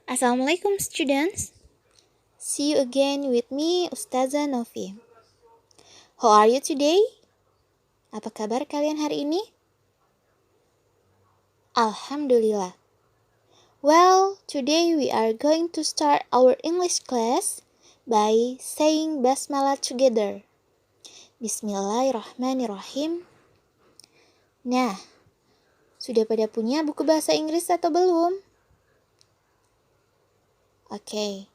Assalamualaikum students. See you again with me Ustazah Novi. How are you today? Apa kabar kalian hari ini? Alhamdulillah. Well, today we are going to start our English class by saying basmalah together. Bismillahirrahmanirrahim. Nah, sudah pada punya buku bahasa Inggris atau belum? Oke.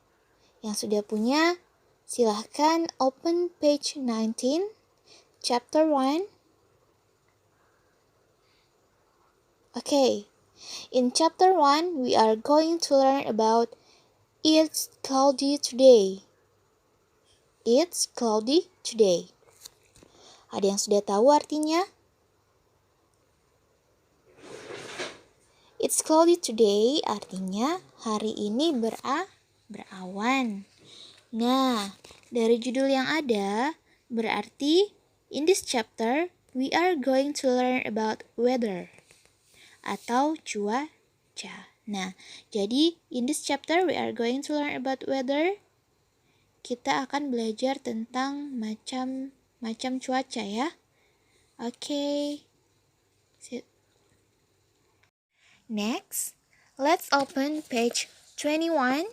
Yang sudah punya, silahkan open page 19, chapter 1. Okay, in chapter 1, we are going to learn about It's cloudy today. It's cloudy today. Ada yang sudah tahu artinya? It's cloudy today artinya hari ini berawan. Nah, dari judul yang ada, berarti in this chapter, we are going to learn about weather atau cuaca. Nah, jadi in this chapter we are going to learn about weather. Kita akan belajar tentang macam cuaca ya. Oke. Next, let's open page 21.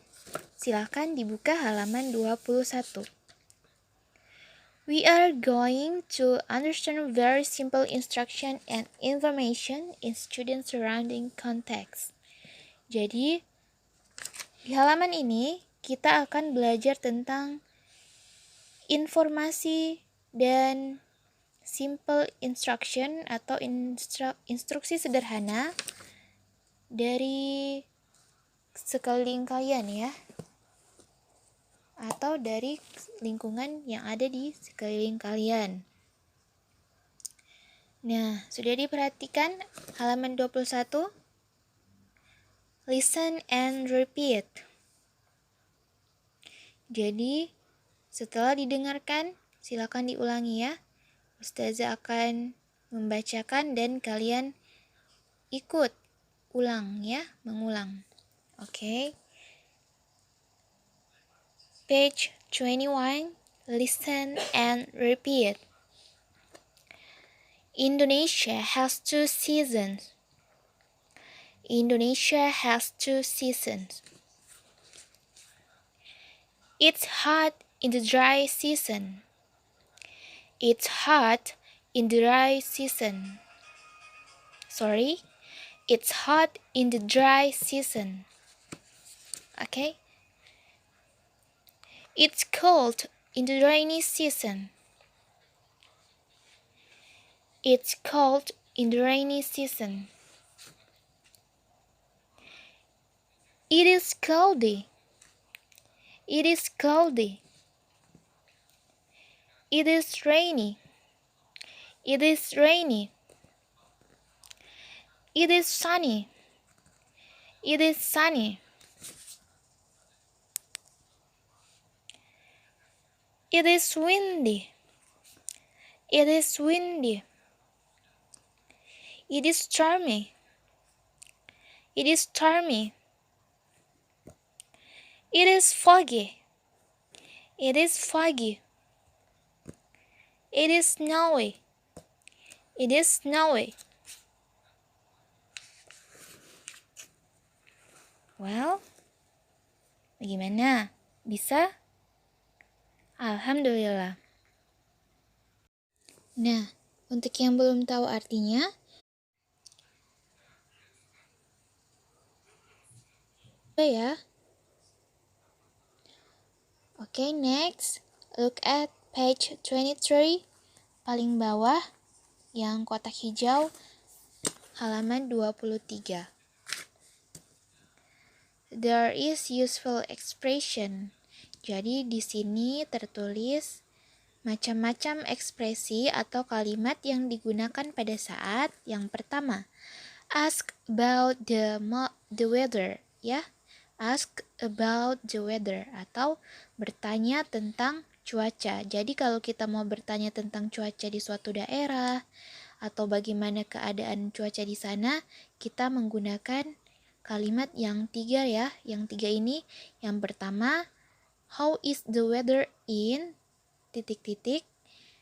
Silahkan dibuka halaman 21. We are going to understand very simple instruction and information in student surrounding context. Jadi, di halaman ini kita akan belajar tentang informasi dan simple instruction atau instruksi sederhana dari sekeliling kalian ya, atau dari lingkungan yang ada di sekeliling kalian. Nah, sudah diperhatikan halaman 21? Listen and repeat. Jadi, setelah didengarkan, silakan diulangi ya. Ustazah akan membacakan dan kalian ikut ulang ya, mengulang. Oke. Page 21, listen and repeat. Indonesia has 2 seasons. Indonesia has 2 seasons. It's hot in the dry season. It's hot in the dry season. It's hot in the dry season. Okay? It's cold in the rainy season. It's cold in the rainy season. It is cloudy. It is cloudy. It is rainy. It is rainy. It is sunny. It is sunny. It is windy. It is windy. It is stormy. It is stormy. It is foggy. It is foggy. It is snowy. It is snowy. Well, bagaimana? Bisa? Alhamdulillah. Nah, untuk yang belum tahu artinya, ya. Okay, next, look at page 23, paling bawah, yang kotak hijau, halaman 23. There is useful expression. Jadi di sini tertulis macam-macam ekspresi atau kalimat yang digunakan pada saat yang pertama, ask about the weather, ya. Ask about the weather atau bertanya tentang cuaca. Jadi kalau kita mau bertanya tentang cuaca di suatu daerah atau bagaimana keadaan cuaca di sana, kita menggunakan kalimat yang 3 ya. Yang 3 ini, yang pertama, how is the weather in titik-titik.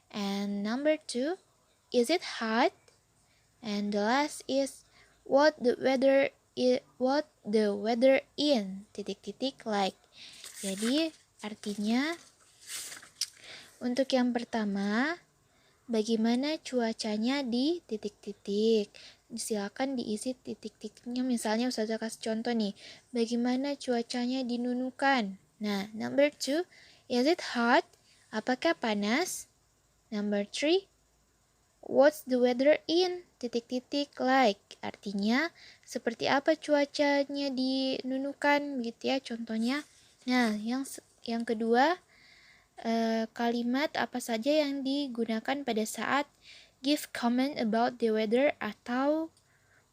And number 2, is it hot? And the last is what the weather in titik-titik like. Jadi artinya untuk yang pertama, bagaimana cuacanya di titik-titik. Silakan diisi titik-titiknya. Misalnya Ustazah kasih contoh nih, bagaimana cuacanya di Nunukan. Nah, number 2, is it hot? Apakah panas? Number 3, what's the weather in titik-titik like. Artinya seperti apa cuacanya di Nunukan begitu ya contohnya. Nah, yang kedua, kalimat apa saja yang digunakan pada saat give comment about the weather atau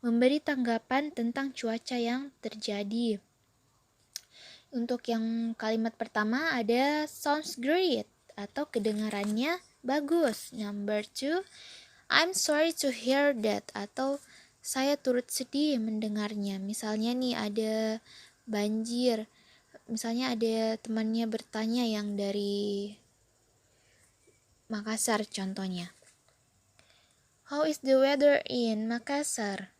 memberi tanggapan tentang cuaca yang terjadi. Untuk yang kalimat pertama ada sounds great atau kedengarannya bagus. Number 2, I'm sorry to hear that atau saya turut sedih mendengarnya. Misalnya nih ada banjir. Misalnya ada temannya bertanya yang dari Makassar contohnya. How is the weather in Makassar?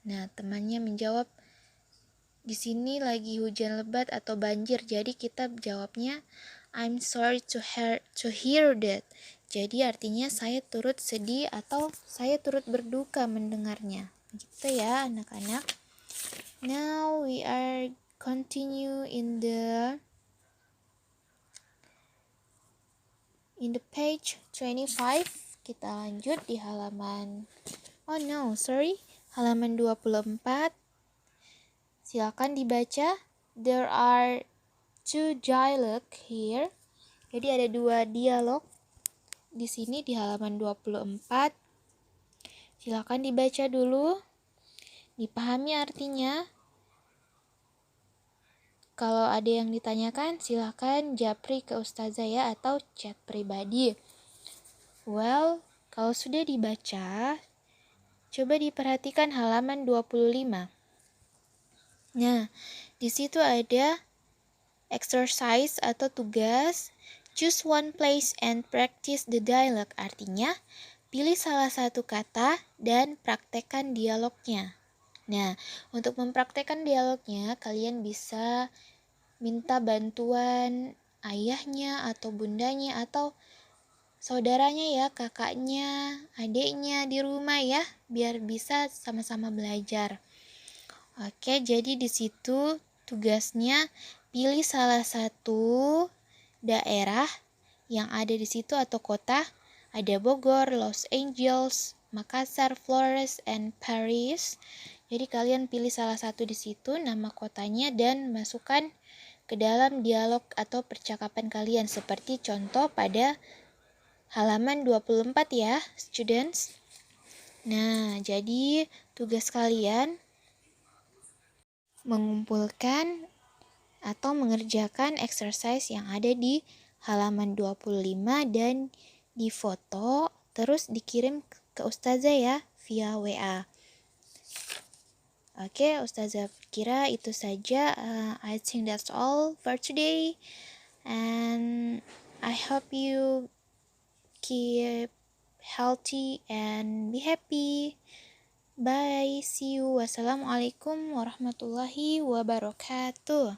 Nah, temannya menjawab, di sini lagi hujan lebat atau banjir. Jadi kita jawabnya, I'm sorry to hear that. Jadi artinya saya turut sedih atau saya turut berduka mendengarnya. Gitu ya anak-anak. Now we are continue in the page 25. Kita lanjut di halaman halaman 24. Silakan dibaca. There are 2 dialogue here. Jadi ada 2 dialog di sini di halaman 24. Silakan dibaca dulu. Dipahami artinya. Kalau ada yang ditanyakan, silakan japri ke Ustazah ya atau chat pribadi. Well, kalau sudah dibaca, coba diperhatikan halaman 25. Nah, di situ ada exercise atau tugas. Choose one place and practice the dialogue. Artinya, pilih salah satu kata dan praktekkan dialognya. Nah, untuk mempraktekkan dialognya, kalian bisa minta bantuan ayahnya atau bundanya atau saudaranya ya, kakaknya, adiknya di rumah ya, biar bisa sama-sama belajar. Oke, jadi di situ tugasnya pilih salah satu daerah yang ada di situ atau kota. Ada Bogor, Los Angeles, Makassar, Flores, and Paris. Jadi kalian pilih salah satu di situ nama kotanya dan masukkan ke dalam dialog atau percakapan kalian seperti contoh pada halaman 24 ya, students. Nah, jadi tugas kalian mengumpulkan atau mengerjakan exercise yang ada di halaman 25 dan difoto terus dikirim ke Ustazah ya via WA. Oke, Ustazah kira itu saja. I think that's all for today. And I hope you keep healthy and be happy. Bye. See you. Wassalamualaikum warahmatullahi wabarakatuh.